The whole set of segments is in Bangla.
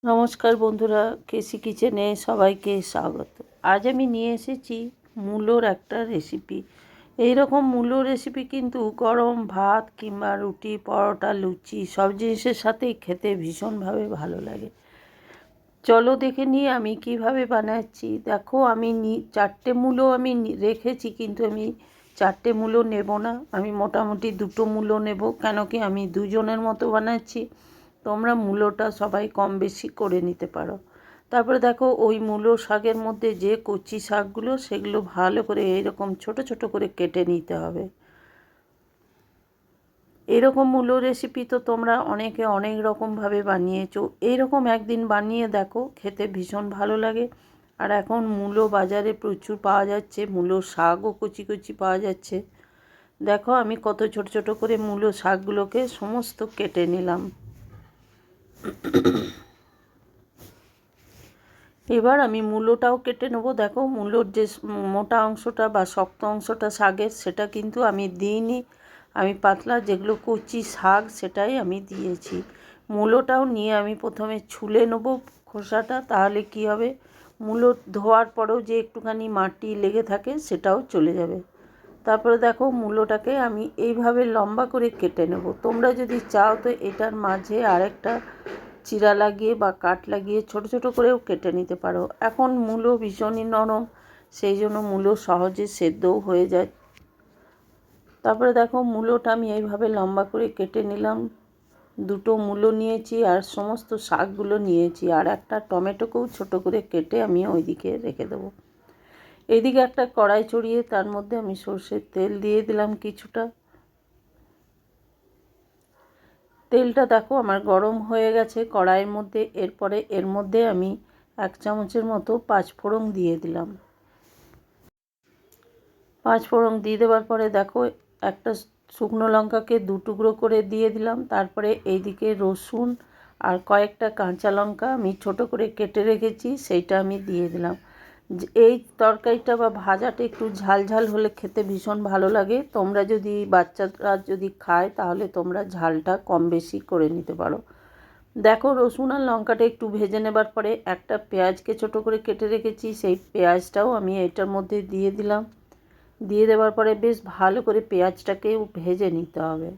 নমস্কার বন্ধুরা, কেসি কিচেনে সবাইকে স্বাগত। আজ আমি নিয়ে এসেছি মূলোর একটা রেসিপি। এই রকম মূলো রেসিপি কিন্তু গরম ভাত কিংবা রুটি, পরোটা, লুচি সব জিনিসের সাথেই খেতে ভীষণভাবে ভালো লাগে। চলো দেখে নিই আমি কিভাবে বানাচ্ছি। দেখো, আমি 4টে মূলো আমি রেখেছি, কিন্তু আমি 4টে মূলো নেব না। আমি মোটামুটি 2টো মূলো নেব, কেন কি আমি 2জনের মতো বানাচ্ছি। তোমরা মূলোটা সবাই কম বেশি করে নিতে পারো। তারপরে দেখো, ওই মূলো শাকের মধ্যে যে কচি শাকগুলো, সেগুলো ভালো করে এইরকম ছোট ছোট করে কেটে নিতে হবে। এরকম মূলো রেসিপি তো তোমরা অনেকে অনেক রকমভাবে বানিয়েছো। এইরকম একদিন বানিয়ে দেখো, খেতে ভীষণ ভালো লাগে। আর এখন মূলো বাজারে প্রচুর পাওয়া যাচ্ছে, মূলো শাকও কচি কচি পাওয়া যাচ্ছে। দেখো, আমি কত ছোট ছোট করে মূলো শাকগুলোকে সমস্ত কেটে নিলাম। এবার আমি মূলোটাও কেটে নেব। দেখো, মূলোর যে মোটা অংশটা বা শক্ত অংশটা শাকের, সেটা কিন্তু আমি দিইনি। আমি পাতলা যেগুলো কচি শাক সেটাই আমি দিয়েছি। মূলোটাও নিয়ে আমি প্রথমে ছুলে নেব খোসাটা, তাহলে কি হবে, মূলো ধোয়ার পরেও যে একটুখানি মাটি লেগে থাকে সেটাও চলে যাবে। তারপরে দেখো, মূলোটাকে আমি এইভাবে লম্বা করে কেটে নেব। তোমরা যদি চাও তো এটার মাঝে আরেকটা চিরা লাগিয়ে বা কাট লাগিয়ে ছোট ছোট করেও কেটে নিতে পারো। এখন মূলো ভীষণই নরম, সেই জন্য মূলো সহজে সেদ্ধও হয়ে যায়। তারপরে দেখো, মূলোটা আমি এইভাবে লম্বা করে কেটে নিলাম। 2টো মূলো নিয়েছি আর সমস্ত শাকগুলো নিয়েছি, আর একটা টমেটোকেও ছোট করে কেটে আমি ওইদিকে রেখে দেবো। এইদিকে একটা কড়াই চড়িয়ে তার মধ্যে আমি সর্ষের তেল দিয়ে দিলাম কিছুটা। তেলটা দেখো আমার গরম হয়ে গেছে কড়াইয়ের মধ্যে। এরপরে এর মধ্যে আমি 1 চামচের মতো পাঁচফোড়ন দিয়ে দিলাম। পাঁচফোড়ন দিয়ে দেওয়ার পরে দেখো, একটা শুকনো লঙ্কাকে 2 টুকরো করে দিয়ে দিলাম। তারপরে এইদিকে রসুন আর কয়েকটা কাঁচা লঙ্কা আমি ছোট করে কেটে রেখেছি, সেইটা আমি দিয়ে দিলাম। এই তরকারিটা বা ভাজাটা একটু ঝাল ঝাল হলে খেতে ভীষণ ভালো লাগে। তোমরা যদি বাচ্চারা যদি খায়, তাহলে তোমরা ঝালটা কম বেশি করে নিতে পারো। দেখো, রসুন আর লঙ্কাটা একটু ভেজে নেবার পরে একটা পেঁয়াজকে ছোট করে কেটে রেখেছি, সেই পেঁয়াজটাও আমি এটার মধ্যে দিয়ে দিলাম। দিয়ে দেওয়ার পরে বেশ ভালো করে পেঁয়াজটাকেও ভেজে নিতে হবে।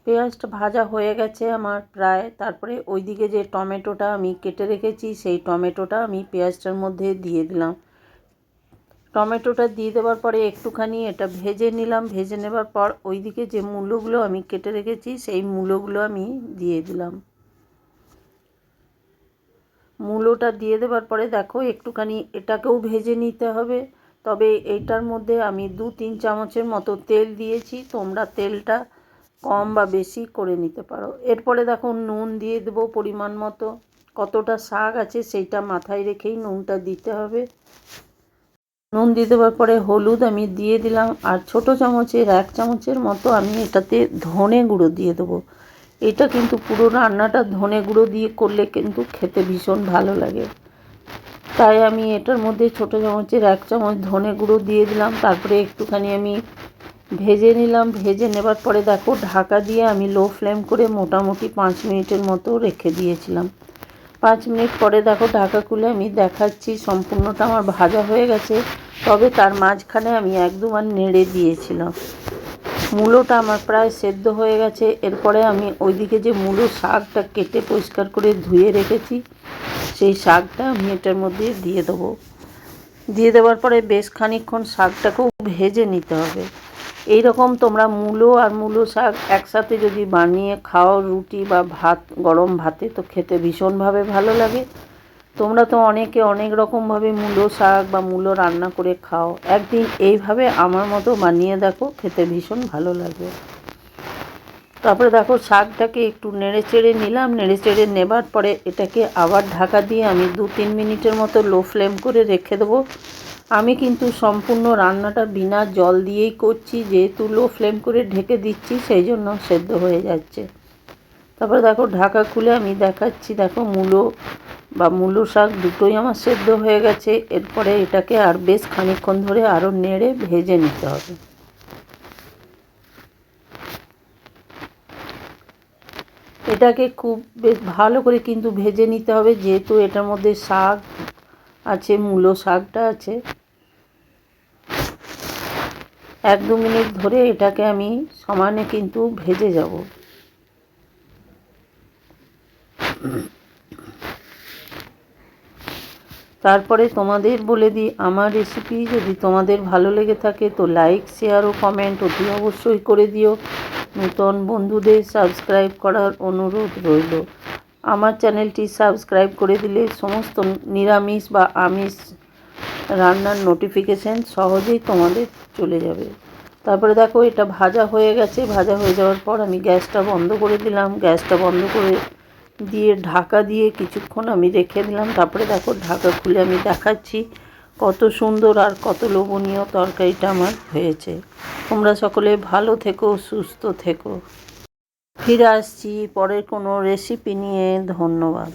পেঁয়াজটা ভাজা হয়ে গেছে আমার প্রায়। তারপরে ওইদিকে যে টমেটোটা আমি কেটে রেখেছি, সেই টমেটোটা আমি পেঁয়াজটার মধ্যে দিয়ে দিলাম। টমেটোটা দিয়ে দেওয়ার পরে একটুখানি এটা ভেজে নিলাম। ভেজে নেবার পর ওইদিকে যে মূলোগুলো আমি কেটে রেখেছি, সেই মূলোগুলো আমি দিয়ে দিলাম। মূলোটা দিয়ে দেওয়ার পরে দেখো, একটুখানি এটাকেও ভেজে নিতে হবে। তবে এইটার মধ্যে আমি 2-3 চামচের মতো তেল দিয়েছি, তোমরা তেলটা কম বা বেশি করে নিতে পারো। এরপরে দেখো, নুন দিয়ে দেবো পরিমাণ মতো। কতটা শাক আছে সেইটা মাথায় রেখেই নুনটা দিতে হবে। নুন দিয়ে দেওয়ার পরে হলুদ আমি দিয়ে দিলাম, আর ছোটো চামচের 1 চামচের মতো আমি এটাতে ধনে গুঁড়ো দিয়ে দেবো। এটা কিন্তু পুরো রান্নাটা ধনে গুঁড়ো দিয়ে করলে কিন্তু খেতে ভীষণ ভালো লাগে। তাই আমি এটার মধ্যে ছোটো চামচের 1 চামচ ধনে গুঁড়ো দিয়ে দিলাম। তারপরে একটুখানি আমি ভেজে নিলাম। ভেজে নেবার পরে দেখো, ঢাকা দিয়ে আমি লো ফ্লেম করে মোটামুটি 5 মিনিটের মতো রেখে দিয়েছিলাম। 5 মিনিট পরে দেখো, ঢাকা খুলে আমি দেখাচ্ছি সম্পূর্ণটা আমার ভাজা হয়ে গেছে। তবে তার মাঝখানে আমি 1-2 বার নেড়ে দিয়েছিলাম। মূলোটা আমার প্রায় সেদ্ধ হয়ে গেছে। এরপরে আমি ওইদিকে যে মূলো শাকটা কেটে পরিষ্কার করে ধুয়ে রেখেছি, সেই শাকটা আমি এটার মধ্যে দিয়ে দেবো। দিয়ে দেওয়ার পরে বেশ খানিকক্ষণ শাকটাকেও ভেজে নিতে হবে। এই রকম তোমরা মূলো আর মূলো শাক একসাথে যদি বানিয়ে খাও রুটি বা ভাত, গরম ভাতে, তো খেতে ভীষণভাবে ভালো লাগে। তোমরা তো অনেকে অনেক রকমভাবে মূলো শাক বা মূলো রান্না করে খাও। একদিন এইভাবে আমার মতো বানিয়ে দেখো, খেতে ভীষণ ভালো লাগে। তারপরে দেখো, শাকটাকে একটু নেড়ে চেড়ে নিলাম। নেড়ে চেড়ে নেবার পরে এটাকে আবার ঢাকা দিয়ে আমি 2-3 মিনিটের মতো লো ফ্লেম করে রেখে দেবো। আমি কিন্তু সম্পূর্ণ রান্নাটা বিনা জল দিয়েই করছি, যেহেতু লো ফ্লেম করে ঢেকে দিচ্ছি, সেই জন্য সেদ্ধ হয়ে যাচ্ছে। তারপরে দেখো, ঢাকা খুলে আমি দেখাচ্ছি। দেখো, মূলো বা মূলো শাক দুটোই আমার সেদ্ধ হয়ে গেছে। এরপরে এটাকে আর বেশ খানিকক্ষণ ধরে আরও নেড়ে ভেজে নিতে হবে। এটাকে খুব বেশ ভালো করে কিন্তু ভেজে নিতে হবে, যেহেতু এটার মধ্যে শাক আছে, মূলো শাকটা আছে। 1-2 মিনিট ধরে এটাকে আমি সমানে কিন্তু ভেজে যাব। তারপরে তোমাদের বলে দিই, আমার রেসিপি যদি তোমাদের ভালো লেগে থাকে তো লাইক, শেয়ার ও কমেন্ট অতি অবশ্যই করে দিও। নতুন বন্ধুদের সাবস্ক্রাইব করার অনুরোধ রইল। আমার চ্যানেলটি সাবস্ক্রাইব করে দিলে সমস্ত নিরামিষ বা আমিষ রান্নার নোটিফিকেশান সহজেই তোমাদের চলে যাবে। তারপরে দেখো এটা ভাজা হয়ে গেছে। ভাজা হয়ে যাওয়ার পর আমি গ্যাসটা বন্ধ করে দিলাম। গ্যাসটা বন্ধ করে দিয়ে ঢাকা দিয়ে কিছুক্ষণ আমি রেখে দিলাম। তারপরে দেখো ঢাকা খুলে আমি দেখাচ্ছি কত সুন্দর আর কত লোভনীয় তরকারিটা আমার হয়েছে। তোমরা সকলে ভালো থেকো, সুস্থ থেকো। ফিরে আসছি পরের কোনো রেসিপি নিয়ে। ধন্যবাদ।